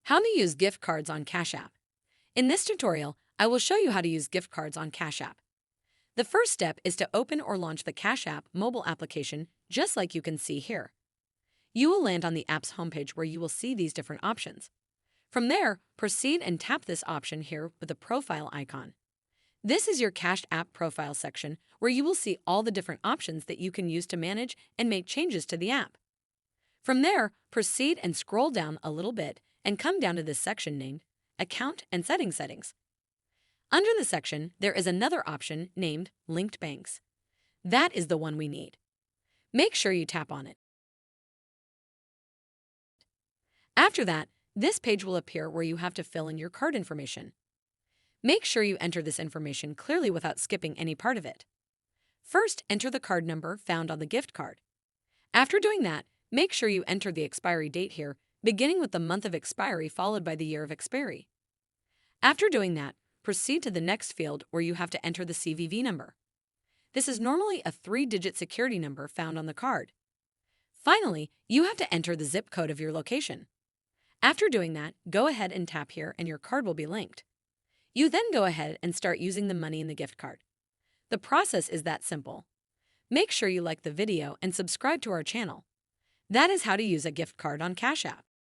How to use gift cards on Cash App. In this tutorial, I will show you how to use gift cards on Cash App. The first step is to open or launch the Cash App mobile application, just like you can see here. You will land on the app's homepage where you will see these different options. From there, proceed and tap this option here with the profile icon. This is your Cash App profile section where you will see all the different options that you can use to manage and make changes to the app. From there, proceed and scroll down a little bit and come down to this section named Account and Settings. Under the section, there is another option named Linked Banks. That is the one we need. Make sure you tap on it. After that, this page will appear where you have to fill in your card information. Make sure you enter this information clearly without skipping any part of it. First, enter the card number found on the gift card. After doing that, make sure you enter the expiry date here, beginning with the month of expiry followed by the year of expiry. After doing that, proceed to the next field where you have to enter the CVV number. This is normally a 3-digit security number found on the card. Finally, you have to enter the zip code of your location. After doing that, go ahead and tap here and your card will be linked. You then go ahead and start using the money in the gift card. The process is that simple. Make sure you like the video and subscribe to our channel. That is how to use a gift card on Cash App.